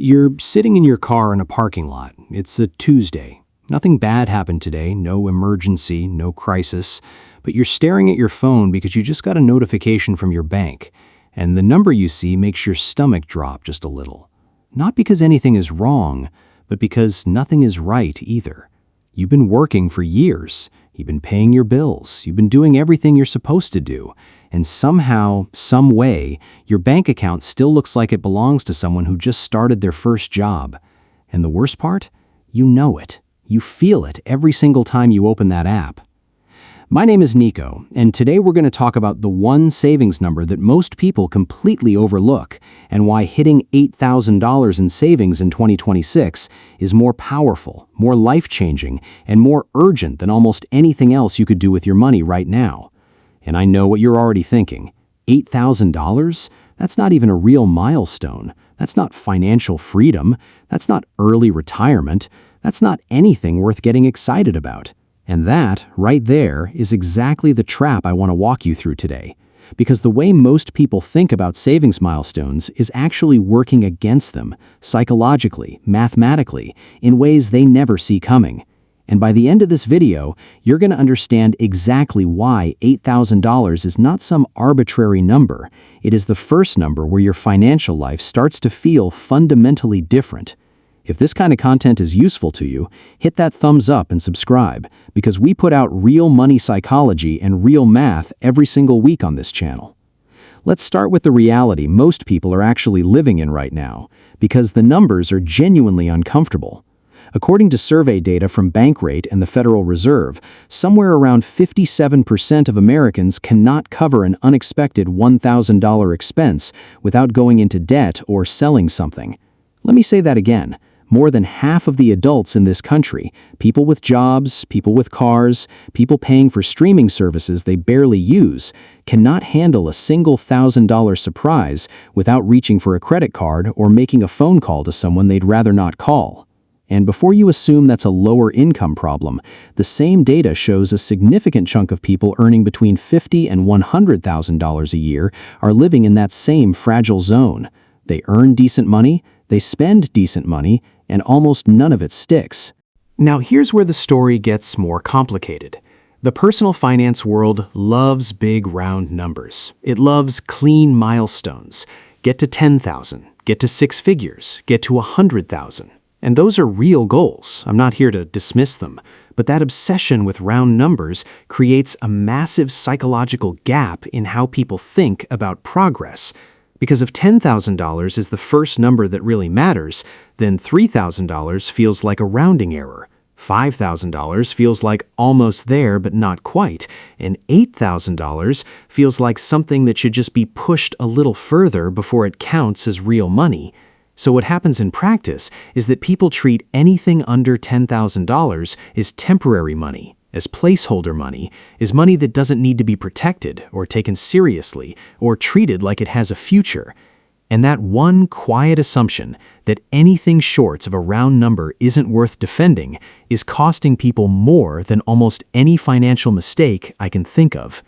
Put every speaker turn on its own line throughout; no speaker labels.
You're sitting in your car in a parking lot. It's a Tuesday. Nothing bad happened today, no emergency, no crisis, but you're staring at your phone because you just got a notification from your bank, and the number you see makes your stomach drop just a little. Not because anything is wrong, but because nothing is right either. You've been working for years. You've been paying your bills. You've been doing everything you're supposed to do. And somehow, some way, your bank account still looks like it belongs to someone who just started their first job. And the worst part? You know it. You feel it every single time you open that app. My name is Nico, and today we're going to talk about the one savings number that most people completely overlook and why hitting $8,000 in savings in 2026 is more powerful, more life-changing, and more urgent than almost anything else you could do with your money right now. And I know what you're already thinking. $8,000? That's not even a real milestone. That's not financial freedom. That's not early retirement. That's not anything worth getting excited about. And that, right there, is exactly the trap I want to walk you through today. Because the way most people think about savings milestones is actually working against them, psychologically, mathematically, in ways they never see coming. And by the end of this video, you're going to understand exactly why $8,000 is not some arbitrary number. It is the first number where your financial life starts to feel fundamentally different. If this kind of content is useful to you, hit that thumbs up and subscribe, because we put out real money psychology and real math every single week on this channel. Let's start with the reality most people are actually living in right now, because the numbers are genuinely uncomfortable. According to survey data from Bankrate and the Federal Reserve, somewhere around 57% of Americans cannot cover an unexpected $1,000 expense without going into debt or selling something. Let me say that again. More than half of the adults in this country, people with jobs, people with cars, people paying for streaming services they barely use, cannot handle a single $1,000 surprise without reaching for a credit card or making a phone call to someone they'd rather not call. And before you assume that's a lower income problem, the same data shows a significant chunk of people earning between $50,000 and $100,000 a year are living in that same fragile zone. They earn decent money, they spend decent money, and almost none of it sticks. Now here's where the story gets more complicated. The personal finance world loves big round numbers. It loves clean milestones. Get to 10,000, get to six figures, get to 100,000. And those are real goals. I'm not here to dismiss them. But that obsession with round numbers creates a massive psychological gap in how people think about progress. Because if $10,000 is the first number that really matters, then $3,000 feels like a rounding error. $5,000 feels like almost there but not quite, and $8,000 feels like something that should just be pushed a little further before it counts as real money. So what happens in practice is that people treat anything under $10,000 as temporary money, as placeholder money, as money that doesn't need to be protected or taken seriously or treated like it has a future. And that one quiet assumption that anything short of a round number isn't worth defending is costing people more than almost any financial mistake I can think of.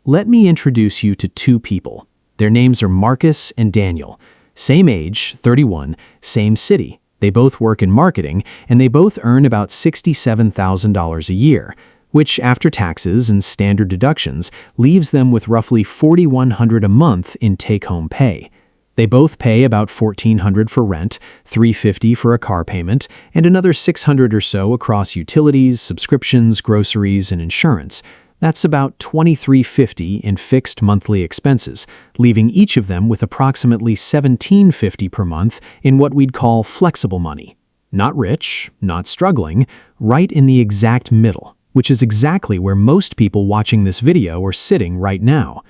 Let me introduce you to two people. Their names are Marcus and Daniel. Same age, 31, same city. They both work in marketing, and they both earn about $67,000 a year, which after taxes and standard deductions leaves them with roughly $4,100 a month in take-home pay. They both pay about $1,400 for rent, $350 for a car payment, and another $600 or so across utilities, subscriptions, groceries, and insurance. That's about $2,350 in fixed monthly expenses, leaving each of them with approximately $1,750 per month in what we'd call flexible money. Not rich, not struggling, right in the exact middle, which is exactly where most people watching this video are sitting right now.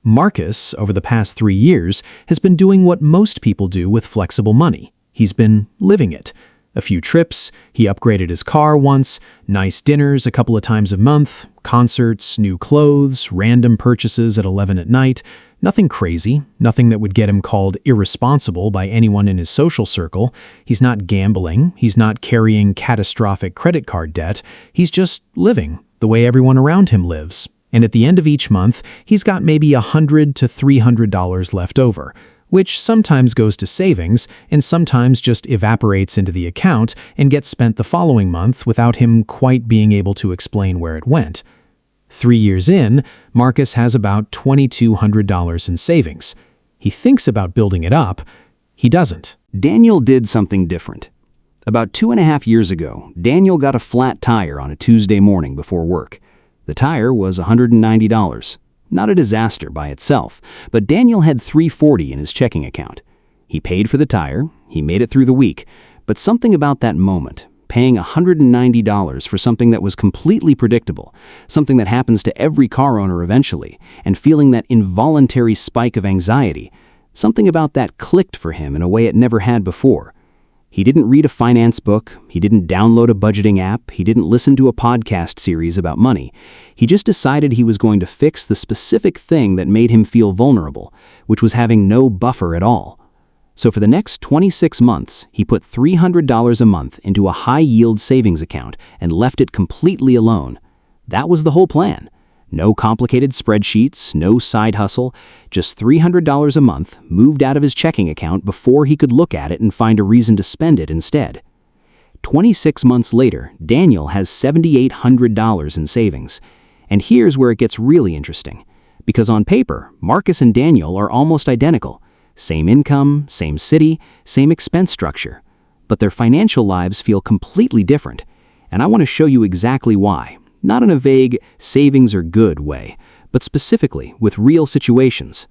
Marcus, over the past 3 years, has been doing what most people do with flexible money. He's been living it. A few trips, he upgraded his car once, nice dinners a couple of times a month, concerts, new clothes, random purchases at 11 at night. Nothing crazy, nothing that would get him called irresponsible by anyone in his social circle. He's not gambling, he's not carrying catastrophic credit card debt. He's just living the way everyone around him lives. And at the end of each month, he's got maybe $100 to $300 left over,
which sometimes goes to savings and sometimes just evaporates into the account and gets spent the following month without him quite being able to explain where it went. 3 years in, Marcus has about $2,200 in savings. He thinks about building it up. He doesn't.
Daniel did something different. About 2.5 years ago, Daniel got a flat tire on a Tuesday morning before work. The tire was $190. Not a disaster by itself, but Daniel had $340 in his checking account. He paid for the tire, he made it through the week, but something about that moment, paying $190 for something that was completely predictable, something that happens to every car owner eventually, and feeling that involuntary spike of anxiety, something about that clicked for him in a way it never had before. He didn't read a finance book, he didn't download a budgeting app, he didn't listen to a podcast series about money. He just decided he was going to fix the specific thing that made him feel vulnerable, which was having no buffer at all. So for the next 26 months, he put $300 a month into a high-yield savings account and left it completely alone. That was the whole plan. No complicated spreadsheets, no side hustle, just $300 a month moved out of his checking account before he could look at it and find a reason to spend it instead. 26 months later, Daniel has $7,800 in savings. And here's where it gets really interesting. Because on paper, Marcus and Daniel are almost identical. Same income, same city, same expense structure. But their financial lives feel completely different. And I want to show you exactly why. Not in a vague, savings are good way, but specifically with real situations.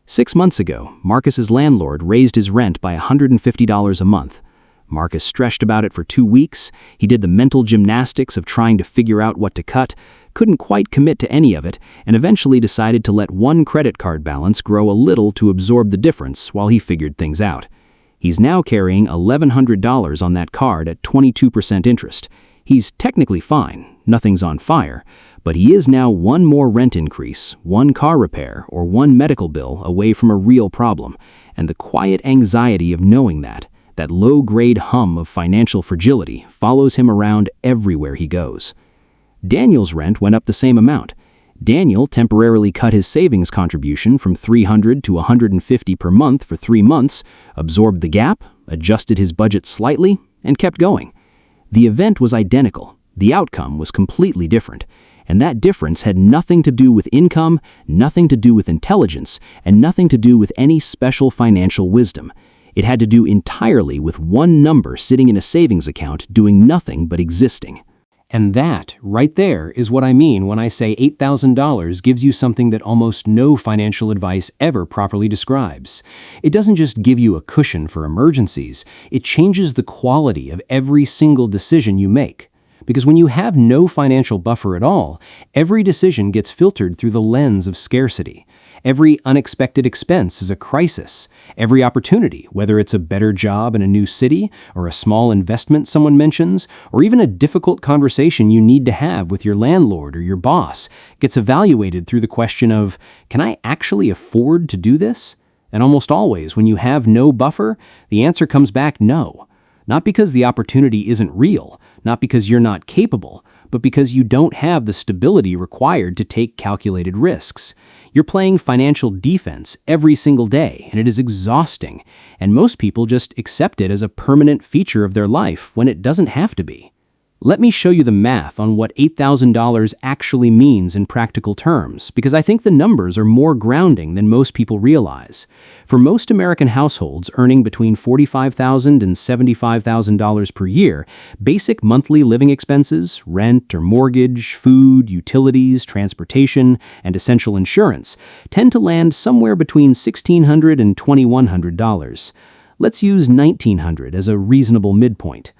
6 months ago, Marcus's landlord raised his rent by $150 a month. Marcus stressed about it for 2 weeks. He did the mental gymnastics of trying to figure out what to cut, couldn't quite commit to any of it, and eventually decided to let one credit card balance grow a little to absorb the difference while he figured things out. He's now carrying $1,100 on that card at 22% interest. He's technically fine, nothing's on fire, but he is now one more rent increase, one car repair, or one medical bill away from a real problem, and the quiet anxiety of knowing that low-grade hum of financial fragility follows him around everywhere he goes. Daniel's rent went up the same amount. Daniel temporarily cut his savings contribution from $300 to $150 per month for 3 months, absorbed the gap, adjusted his budget slightly, and kept going. The event was identical. The outcome was completely different. And that difference had nothing to do with income, nothing to do with intelligence, and nothing to do with any special financial wisdom. It had to do entirely with one number sitting in a savings account doing nothing but existing. And that, right there, is what I mean when I say $8,000 gives you something that almost no financial advice ever properly describes. It doesn't just give you a cushion for emergencies, it changes the quality of every single decision you make. Because when you have no financial buffer at all, every decision gets filtered through the lens of scarcity. Every unexpected expense is a crisis. Every opportunity, whether it's a better job in a new city, or a small investment someone mentions, or even a difficult conversation you need to have with your landlord or your boss, gets evaluated through the question of, can I actually afford to do this? And almost always, when you have no buffer, the answer comes back no. Not because the opportunity isn't real, not because you're not capable, but because you don't have the stability required to take calculated risks. You're playing financial defense every single day, and it is exhausting, and most people just accept it as a permanent feature of their life when it doesn't have to be. Let me show you the math on what $8,000 actually means in practical terms, because I think the numbers are more grounding than most people realize. For most American households earning between $45,000 and $75,000 per year, basic monthly living expenses, rent or mortgage, food, utilities, transportation, and essential insurance tend to land somewhere between $1,600 and $2,100. Let's use $1,900 as a reasonable midpoint.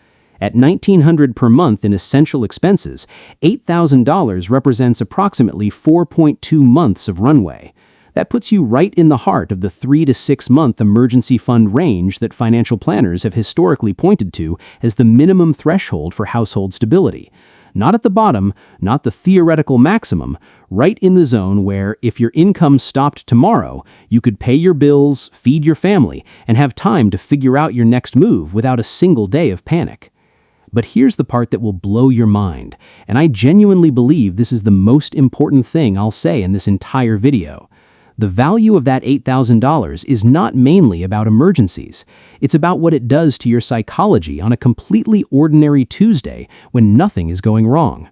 At $1,900 per month in essential expenses, $8,000 represents approximately 4.2 months of runway. That puts you right in the heart of the 3 to 6 month emergency fund range that financial planners have historically pointed to as the minimum threshold for household stability. Not at the bottom, not the theoretical maximum, right in the zone where, if your income stopped tomorrow, you could pay your bills, feed your family, and have time to figure out your next move without a single day of panic. But here's the part that will blow your mind, and I genuinely believe this is the most important thing I'll say in this entire video. The value of that $8,000 is not mainly about emergencies. It's about what it does to your psychology on a completely ordinary Tuesday when nothing is going wrong.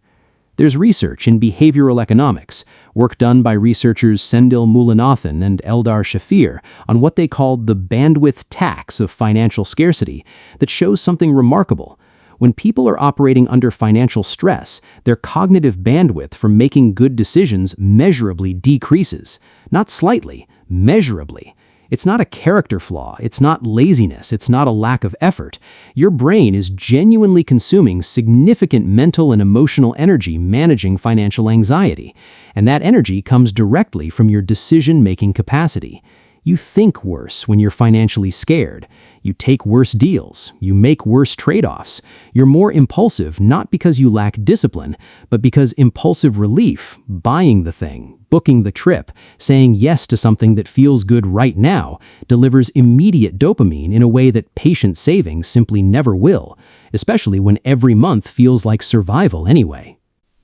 There's research in behavioral economics, work done by researchers Sendil Mullainathan and Eldar Shafir on what they called the bandwidth tax of financial scarcity, that shows something remarkable. When people are operating under financial stress, their cognitive bandwidth for making good decisions measurably decreases. Not slightly, measurably. It's not a character flaw, it's not laziness, it's not a lack of effort. Your brain is genuinely consuming significant mental and emotional energy managing financial anxiety, and that energy comes directly from your decision-making capacity. You think worse when you're financially scared. You take worse deals. You make worse trade-offs. You're more impulsive not because you lack discipline, but because impulsive relief, buying the thing, booking the trip, saying yes to something that feels good right now, delivers immediate dopamine in a way that patient savings simply never will, especially when every month feels like survival anyway.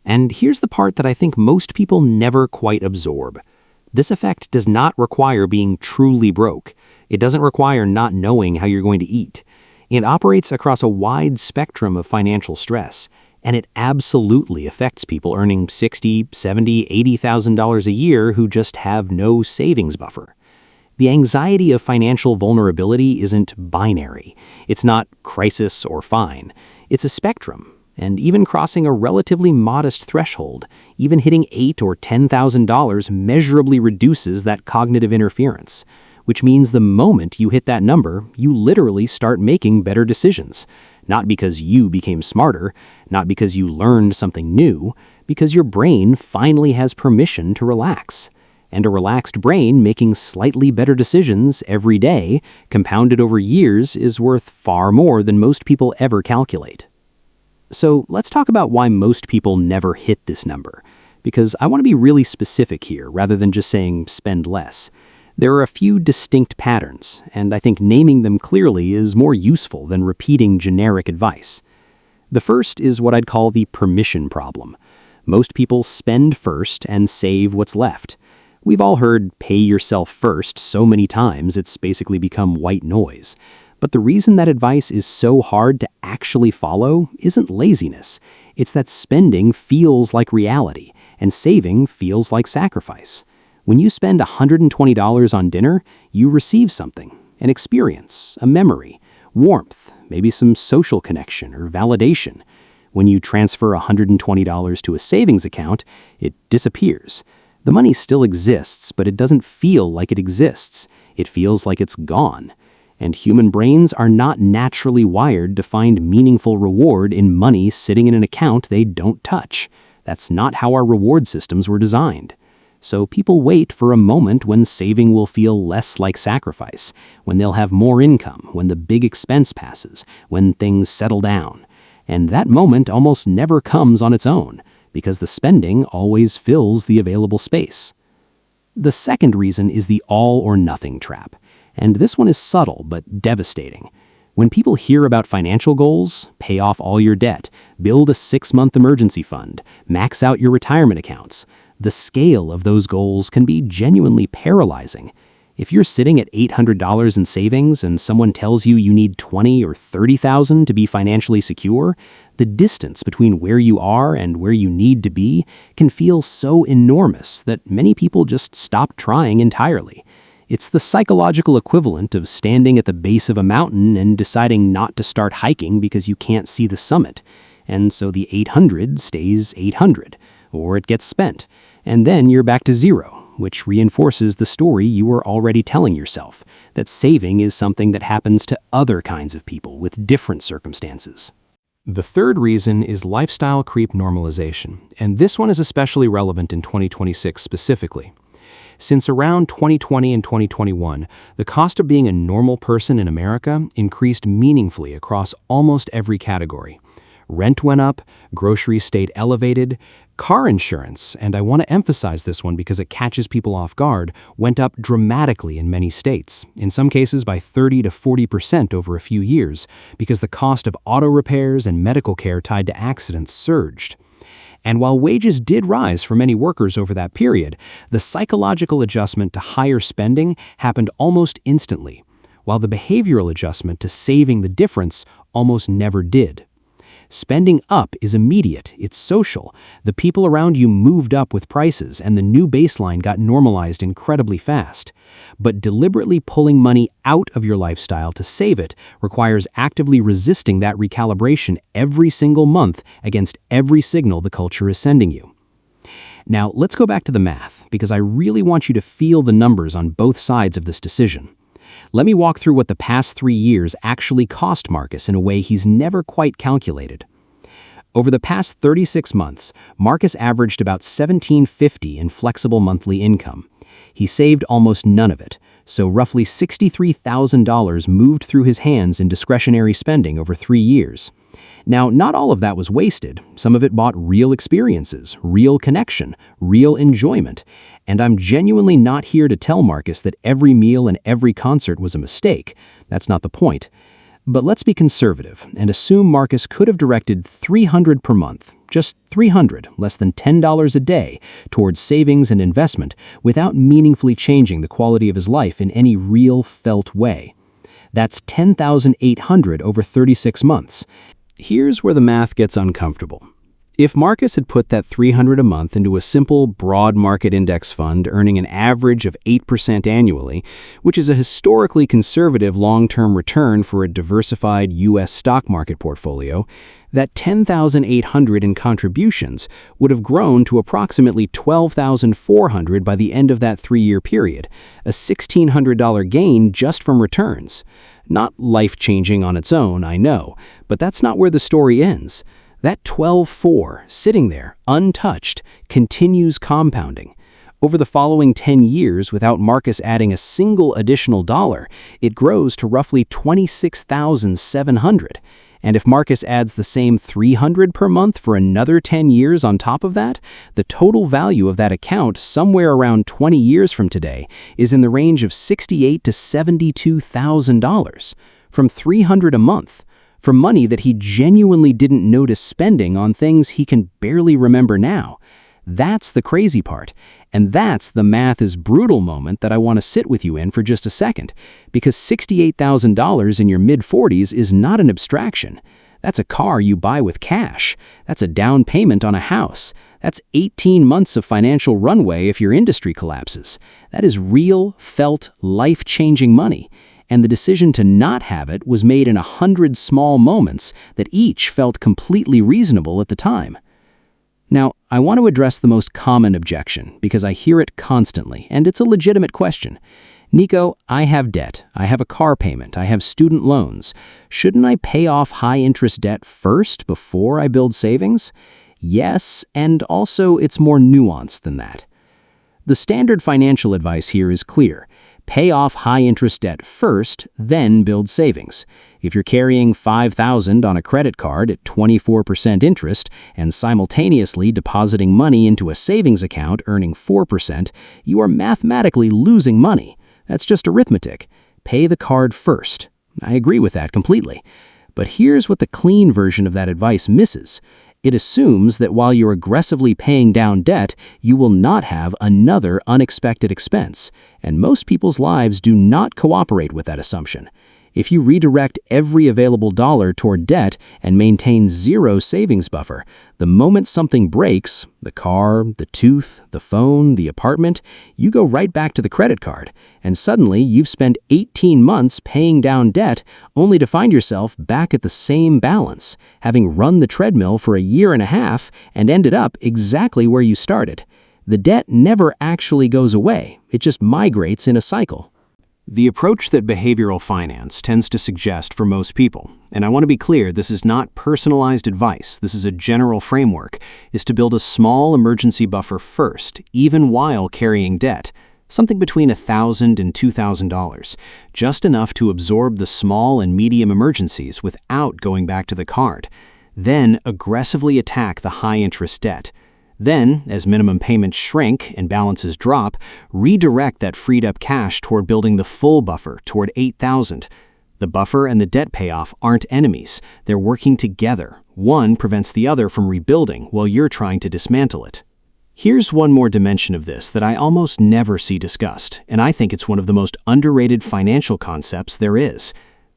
And here's the part that I think most people never quite absorb. This effect does not require being truly broke. It doesn't require not knowing how you're going to eat. It operates across a wide spectrum of financial stress, and it absolutely affects people earning $60,000, $70,000, $80,000 a year who just have no savings buffer. The anxiety of financial vulnerability isn't binary. It's not crisis or fine. It's a spectrum. And even crossing a relatively modest threshold, even hitting $8,000 or $10,000 measurably reduces that cognitive interference, which means the moment you hit that number, you literally start making better decisions. Not because you became smarter, not because you learned something new, because your brain finally has permission to relax. And a relaxed brain making slightly better decisions every day, compounded over years, is worth far more than most people ever calculate. So let's talk about why most people never hit this number, because I want to be really specific here rather than just saying spend less. There are a few distinct patterns, and I think naming them clearly is more useful than repeating generic advice. The first is what I'd call the permission problem. Most people spend first and save what's left. We've all heard pay yourself first so many times it's basically become white noise. But the reason that advice is so hard to actually follow isn't laziness. It's that spending feels like reality, and saving feels like sacrifice. When you spend $120 on dinner, you receive something, an experience, a memory, warmth, maybe some social connection or validation. When you transfer $120 to a savings account, it disappears. The money still exists, but it doesn't feel like it exists. It feels like it's gone. And human brains are not naturally wired to find meaningful reward in money sitting in an account they don't touch. That's not how our reward systems were designed. So people wait for a moment when saving will feel less like sacrifice, when they'll have more income, when the big expense passes, when things settle down. And that moment almost never comes on its own, because the spending always fills the available space. The second reason is the all-or-nothing trap. And this one is subtle but devastating. When people hear about financial goals, pay off all your debt, build a 6-month emergency fund, max out your retirement accounts, the scale of those goals can be genuinely paralyzing. If you're sitting at $800 in savings and someone tells you you need $20,000 or $30,000 to be financially secure, the distance between where you are and where you need to be can feel so enormous that many people just stop trying entirely. It's the psychological equivalent of standing at the base of a mountain and deciding not to start hiking because you can't see the summit. And so the 800 stays 800, or it gets spent. And then you're back to zero, which reinforces the story you were already telling yourself, that saving is something that happens to other kinds of people with different circumstances.
The third reason is lifestyle creep normalization, and this one is especially relevant in 2026 specifically. Since around 2020 and 2021, the cost of being a normal person in America increased meaningfully across almost every category. Rent went up, groceries stayed elevated, car insurance, and I want to emphasize this one because it catches people off guard, went up dramatically in many states, in some cases by 30 to 40% over a few years, because the cost of auto repairs and medical care tied to accidents surged. And while wages did rise for many workers over that period, the psychological adjustment to higher spending happened almost instantly, while the behavioral adjustment to saving the difference almost never did. Spending up is immediate, it's social. The people around you moved up with prices and the new baseline got normalized incredibly fast. But deliberately pulling money out of your lifestyle to save it requires actively resisting that recalibration every single month against every signal the culture is sending you. Now, let's go back to the math, because I really want you to feel the numbers on both sides of this decision. Let me walk through what the past 3 years actually cost Marcus in a way he's never quite calculated. Over the past 36 months, Marcus averaged about $1,750 in flexible monthly income. He saved almost none of it, so roughly $63,000 moved through his hands in discretionary spending over 3 years. Now, not all of that was wasted. Some of it bought real experiences, real connection, real enjoyment. And I'm genuinely not here to tell Marcus that every meal and every concert was a mistake. That's not the point. But let's be conservative and assume Marcus could have directed $300 per month, just $300, less than $10 a day, towards savings and investment without meaningfully changing the quality of his life in any real, felt way. That's $10,800 over 36 months. Here's where the math gets uncomfortable. If Marcus had put that $300 a month into a simple, broad market index fund earning an average of 8% annually, which is a historically conservative long-term return for a diversified U.S. stock market portfolio, that $10,800 in contributions would have grown to approximately $12,400 by the end of that 3-year period, a $1,600 gain just from returns. Not life-changing on its own, I know, but that's not where the story ends. That 12.4, sitting there, untouched, continues compounding. Over the following 10 years, without Marcus adding a single additional dollar, it grows to roughly $26,700. And if Marcus adds the same $300 per month for another 10 years on top of that, the total value of that account somewhere around 20 years from today is in the range of $68,000 to $72,000. From $300 a month. For money that he genuinely didn't notice spending on things he can barely remember now. That's the crazy part, and that's the math is brutal moment that I want to sit with you in for just a second, because $68,000 in your mid-40s is not an abstraction. That's a car you buy with cash. That's a down payment on a house. That's 18 months of financial runway if your industry collapses. That is real, felt, life-changing money. And the decision to not have it was made in 100 small moments that each felt completely reasonable at the time. Now, I want to address the most common objection because I hear it constantly, and it's a legitimate question. Nico, I have debt, I have a car payment, I have student loans. Shouldn't I pay off high-interest debt first before I build savings? Yes, and also it's more nuanced than that. The standard financial advice here is clear. Pay off high-interest debt first, then build savings. If you're carrying $5,000 on a credit card at 24% interest and simultaneously depositing money into a savings account earning 4%, you are mathematically losing money. That's just arithmetic. Pay the card first. I agree with that completely. But here's what the clean version of that advice misses. It assumes that while you're aggressively paying down debt, you will not have another unexpected expense, and most people's lives do not cooperate with that assumption. If you redirect every available dollar toward debt and maintain zero savings buffer, the moment something breaks, the car, the tooth, the phone, the apartment, you go right back to the credit card, and suddenly you've spent 18 months paying down debt only to find yourself back at the same balance, having run the treadmill for a year and a half and ended up exactly where you started. The debt never actually goes away, it just migrates in a cycle. The approach that behavioral finance tends to suggest for most people, and I want to be clear, this is not personalized advice, this is a general framework, is to build a small emergency buffer first, even while carrying debt, something between $1,000 and $2,000, just enough to absorb the small and medium emergencies without going back to the card. Then aggressively attack the high-interest debt. Then, as minimum payments shrink and balances drop, redirect that freed-up cash toward building the full buffer toward $8,000. The buffer and the debt payoff aren't enemies. They're working together. One prevents the other from rebuilding while you're trying to dismantle it. Here's one more dimension of this that I almost never see discussed, and I think it's one of the most underrated financial concepts there is.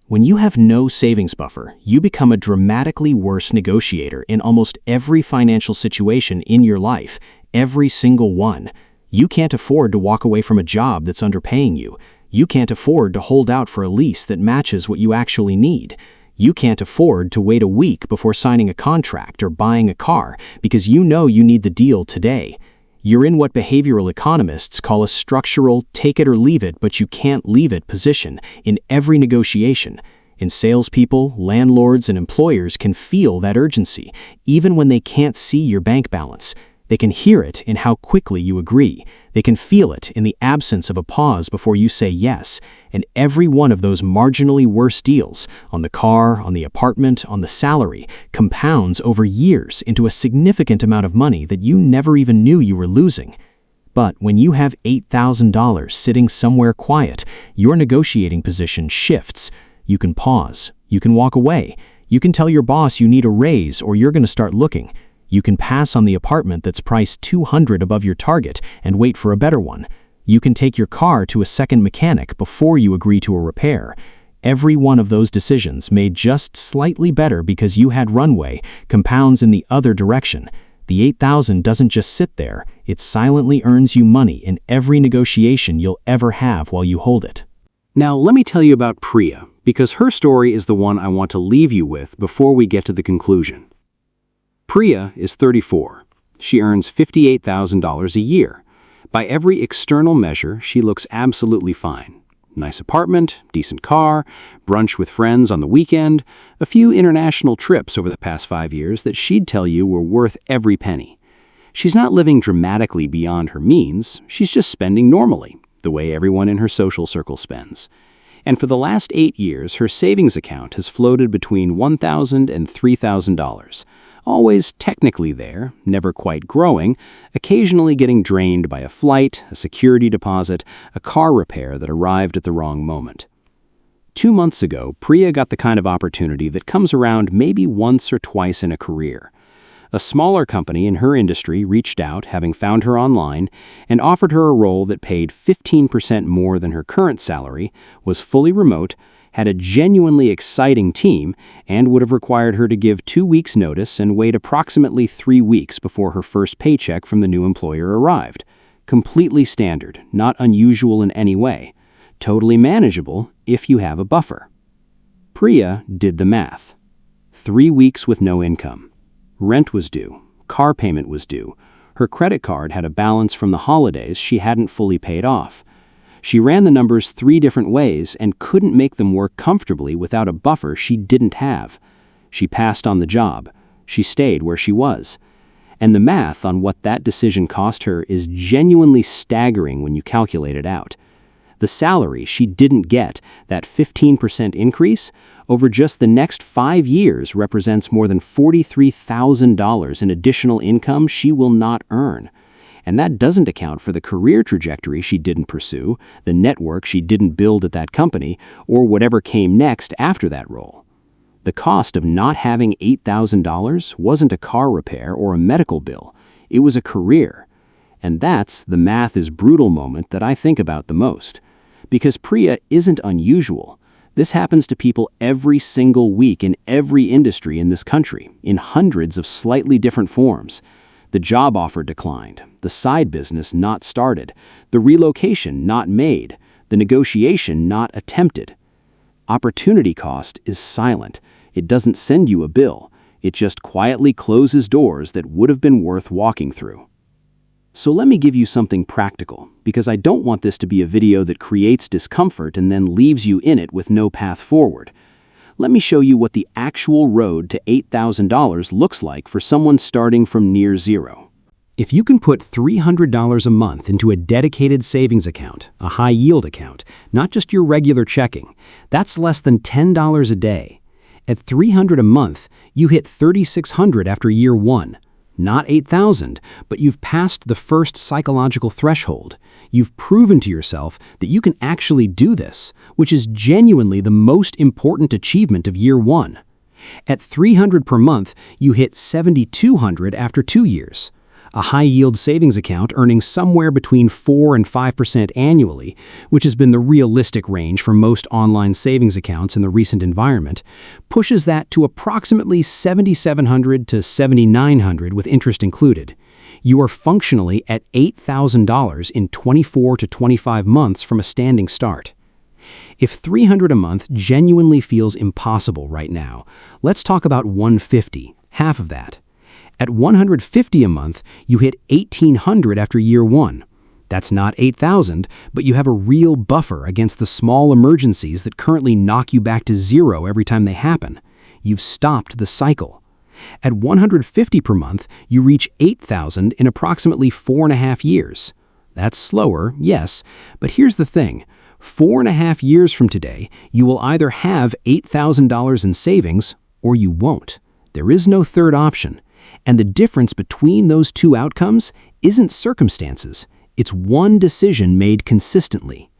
When you have no savings buffer, you become a dramatically worse negotiator in almost every financial situation in your life, every single one. You can't afford to walk away from a job that's underpaying you. You can't afford to hold out for a lease that matches what you actually need. You can't afford to wait a week before signing a contract or buying a car because you know you need the deal today. You're in what behavioral economists call a structural take it or leave it but you can't leave it position in every negotiation. And salespeople, landlords, and employers can feel that urgency, even when they can't see your bank balance. They can hear it in how quickly you agree. They can feel it in the absence of a pause before you say yes. And every one of those marginally worse deals, on the car, on the apartment, on the salary, compounds over years into a significant amount of money that you never even knew you were losing. But when you have $8,000 sitting somewhere quiet, your negotiating position shifts. You can pause. You can walk away. You can tell your boss you need a raise or you're going to start looking. You can pass on the apartment that's priced $200 above your target and wait for a better one. You can take your car to a second mechanic before you agree to a repair. Every one of those decisions, made just slightly better because you had runway, compounds in the other direction. The $8,000 doesn't just sit there, it silently earns you money in every negotiation you'll ever have while you hold it.
Now, let me tell you about Priya, because her story is the one I want to leave you with before we get to the conclusion. Priya is 34. She earns $58,000 a year. By every external measure, she looks absolutely fine. Nice apartment, decent car, brunch with friends on the weekend, a few international trips over the past 5 years that she'd tell you were worth every penny. She's not living dramatically beyond her means, she's just spending normally, the way everyone in her social circle spends. And for the last 8 years, her savings account has floated between $1,000 and $3,000. Always technically there, never quite growing, occasionally getting drained by a flight, a security deposit, a car repair that arrived at the wrong moment. 2 months ago, Priya got the kind of opportunity that comes around maybe once or twice in a career. A smaller company in her industry reached out, having found her online, and offered her a role that paid 15% more than her current salary, was fully remote, had a genuinely exciting team, and would have required her to give 2 weeks' notice and wait approximately 3 weeks before her first paycheck from the new employer arrived. Completely standard, not unusual in any way. Totally manageable if you have a buffer. Priya did the math. 3 weeks with no income. Rent was due. Car payment was due. Her credit card had a balance from the holidays she hadn't fully paid off. She ran the numbers 3 different ways and couldn't make them work comfortably without a buffer she didn't have. She passed on the job. She stayed where she was. And the math on what that decision cost her is genuinely staggering when you calculate it out. The salary she didn't get, that 15% increase, over just the next 5 years represents more than $43,000 in additional income she will not earn. And that doesn't account for the career trajectory she didn't pursue, the network she didn't build at that company, or whatever came next after that role. The cost of not having $8,000 wasn't a car repair or a medical bill. It was a career. And that's the math is brutal moment that I think about the most. Because Priya isn't unusual. This happens to people every single week in every industry in this country, in hundreds of slightly different forms. The job offer declined, the side business not started, the relocation not made, the negotiation not attempted. Opportunity cost is silent. It doesn't send you a bill. It just quietly closes doors that would have been worth walking through. So let me give you something practical, because I don't want this to be a video that creates discomfort and then leaves you in it with no path forward. Let me show you what the actual road to $8,000 looks like for someone starting from near zero. If you can put $300 a month into a dedicated savings account, a high-yield account, not just your regular checking, that's less than $10 a day. At $300 a month, you hit $3,600 after year 1.
Not 8,000, but you've passed the first psychological threshold. You've proven to yourself that you can actually do this, which is genuinely the most important achievement of year one. At $300 per month, you hit $7,200 after 2 years. A high-yield savings account earning somewhere between 4 and 5% annually, which has been the realistic range for most online savings accounts in the recent environment, pushes that to approximately $7,700 to $7,900 with interest included. You are functionally at $8,000 in 24 to 25 months from a standing start. If $300 a month genuinely feels impossible right now, let's talk about $150, half of that. At $150 a month, you hit $1,800 after year one. That's not $8,000, but you have a real buffer against the small emergencies that currently knock you back to zero every time they happen. You've stopped the cycle. At $150 per month, you reach $8,000 in approximately 4.5 years. That's slower, yes, but here's the thing. 4.5 years from today, you will either have $8,000 in savings or you won't. There is no third option. And the difference between those two outcomes isn't circumstances. It's one decision made consistently.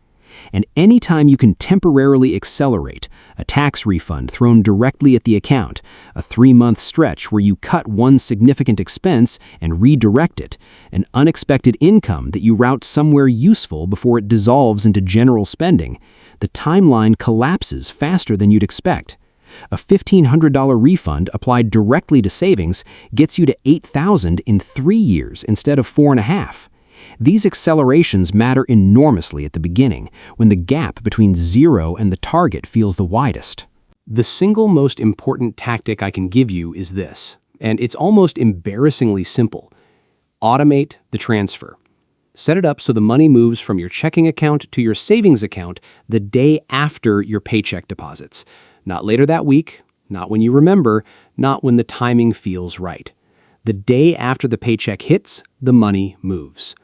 And anytime you can temporarily accelerate, a tax refund thrown directly at the account, a 3-month stretch where you cut one significant expense and redirect it, an unexpected income that you route somewhere useful before it dissolves into general spending, the timeline collapses faster than you'd expect. A $1,500 refund applied directly to savings gets you to $8,000 in 3 years instead of 4.5. These accelerations matter enormously at the beginning, when the gap between zero and the target feels the widest. The single most important tactic I can give you is this, and it's almost embarrassingly simple. Automate the transfer. Set it up so the money moves from your checking account to your savings account the day after your paycheck deposits. Not later that week, not when you remember, not when the timing feels right. The day after the paycheck hits, the money moves.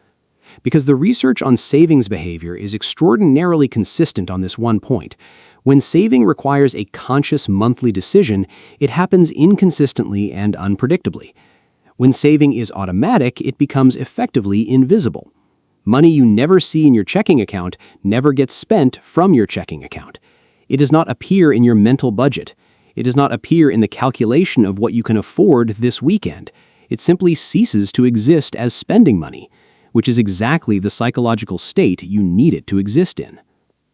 Because the research on savings behavior is extraordinarily consistent on this one point. When saving requires a conscious monthly decision, it happens inconsistently and unpredictably. When saving is automatic, it becomes effectively invisible. Money you never see in your checking account never gets spent from your checking account. It does not appear in your mental budget. It does not appear in the calculation of what you can afford this weekend. It simply ceases to exist as spending money, which is exactly the psychological state you need it to exist in.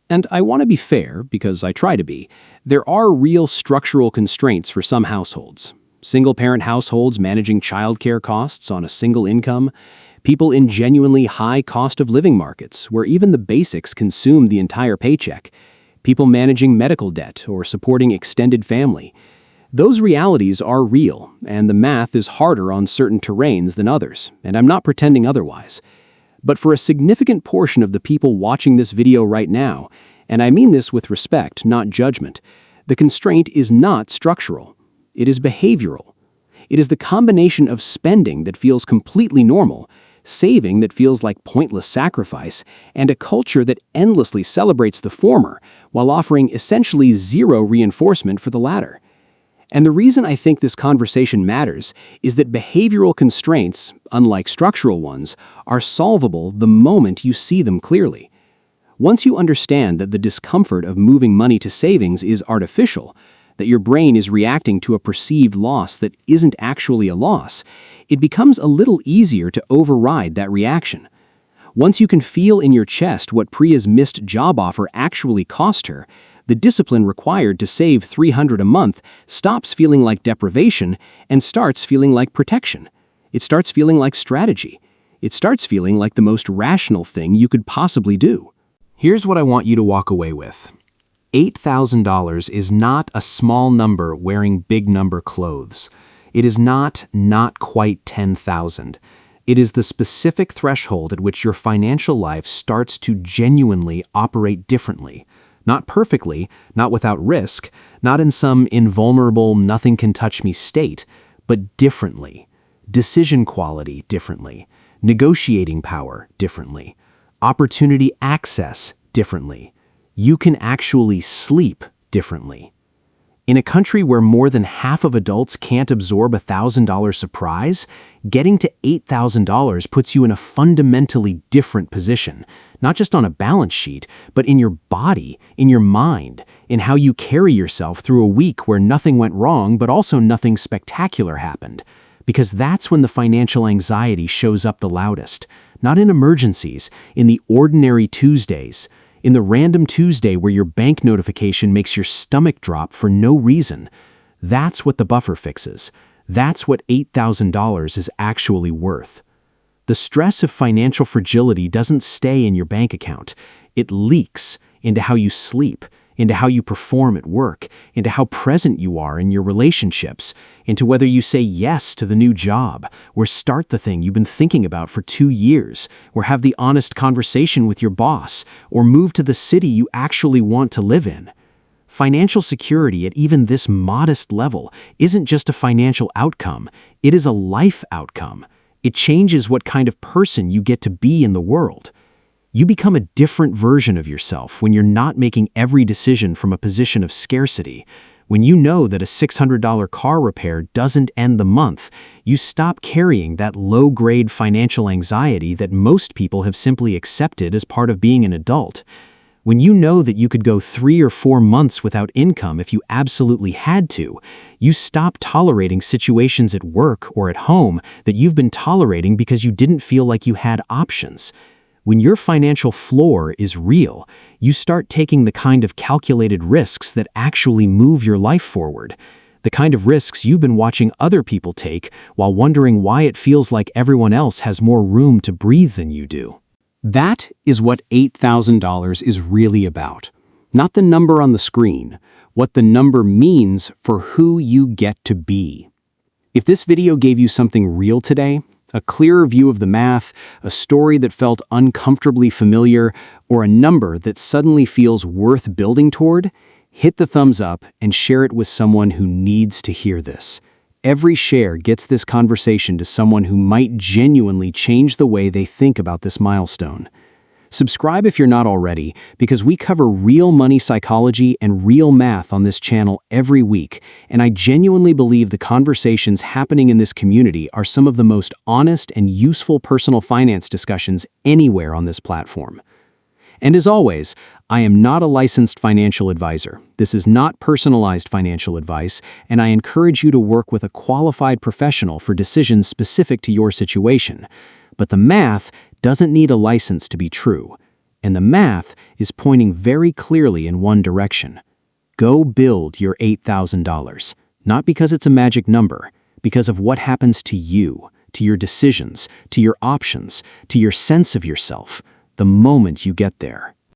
And I want to be fair, because I try to be. There are real structural constraints for some households. Single-parent households managing childcare costs on a single income, people in genuinely high cost of living markets where even the basics consume the entire paycheck, people managing medical debt or supporting extended family. Those realities are real, and the math is harder on certain terrains than others, and I'm not pretending otherwise. But for a significant portion of the people watching this video right now, and I mean this with respect, not judgment, the constraint is not structural. It is behavioral. It is the combination of spending that feels completely normal, saving that feels like pointless sacrifice, and a culture that endlessly celebrates the former while offering essentially zero reinforcement for the latter. And the reason I think this conversation matters is that behavioral constraints, unlike structural ones, are solvable the moment you see them clearly. Once you understand that the discomfort of moving money to savings is artificial, that your brain is reacting to a perceived loss that isn't actually a loss, it becomes a little easier to override that reaction. Once you can feel in your chest what Priya's missed job offer actually cost her, the discipline required to save $300 a month stops feeling like deprivation and starts feeling like protection. It starts feeling like strategy. It starts feeling like the most rational thing you could possibly do. Here's what I want you to walk away with. $8,000 is not a small number wearing big number clothes. It is not quite 10,000. It is the specific threshold at which your financial life starts to genuinely operate differently. Not perfectly, not without risk, not in some invulnerable, nothing-can-touch-me state, but differently. Decision quality differently. Negotiating power differently. Opportunity access differently. You can actually sleep differently.
In a country where more than half of adults can't absorb a $1,000 surprise, getting to $8,000 puts you in a fundamentally different position, not just on a balance sheet, but in your body, in your mind, in how you carry yourself through a week where nothing went wrong, but also nothing spectacular happened. Because that's when the financial anxiety shows up the loudest, not in emergencies, in the ordinary Tuesdays. In the random Tuesday where your bank notification makes your stomach drop for no reason. That's what the buffer fixes. That's what $8,000 is actually worth. The stress of financial fragility doesn't stay in your bank account. It leaks into how you sleep, into how you perform at work, into how present you are in your relationships, into whether you say yes to the new job, or start the thing you've been thinking about for 2 years, or have the honest conversation with your boss, or move to the city you actually want to live in. Financial security at even this modest level isn't just a financial outcome, it is a life outcome. It changes what kind of person you get to be in the world. You become a different version of yourself when you're not making every decision from a position of scarcity. When you know that a $600 car repair doesn't end the month, you stop carrying that low-grade financial anxiety that most people have simply accepted as part of being an adult. When you know that you could go 3 or 4 months without income if you absolutely had to, you stop tolerating situations at work or at home that you've been tolerating because you didn't feel like you had options. When your financial floor is real, you start taking the kind of calculated risks that actually move your life forward. The kind of risks you've been watching other people take while wondering why it feels like everyone else has more room to breathe than you do.
That is what $8,000 is really about. Not the number on the screen, what the number means for who you get to be. If this video gave you something real today, a clearer view of the math, a story that felt uncomfortably familiar, or a number that suddenly feels worth building toward, hit the thumbs up and share it with someone who needs to hear this. Every share gets this conversation to someone who might genuinely change the way they think about this milestone. Subscribe if you're not already, because we cover real money psychology and real math on this channel every week, and I genuinely believe the conversations happening in this community are some of the most honest and useful personal finance discussions anywhere on this platform. And as always, I am not a licensed financial advisor. This is not personalized financial advice, and I encourage you to work with a qualified professional for decisions specific to your situation. But the math doesn't need a license to be true, and the math is pointing very clearly in one direction. Go build your $8,000, not because it's a magic number, because of what happens to you, to your decisions, to your options, to your sense of yourself, the moment you get there.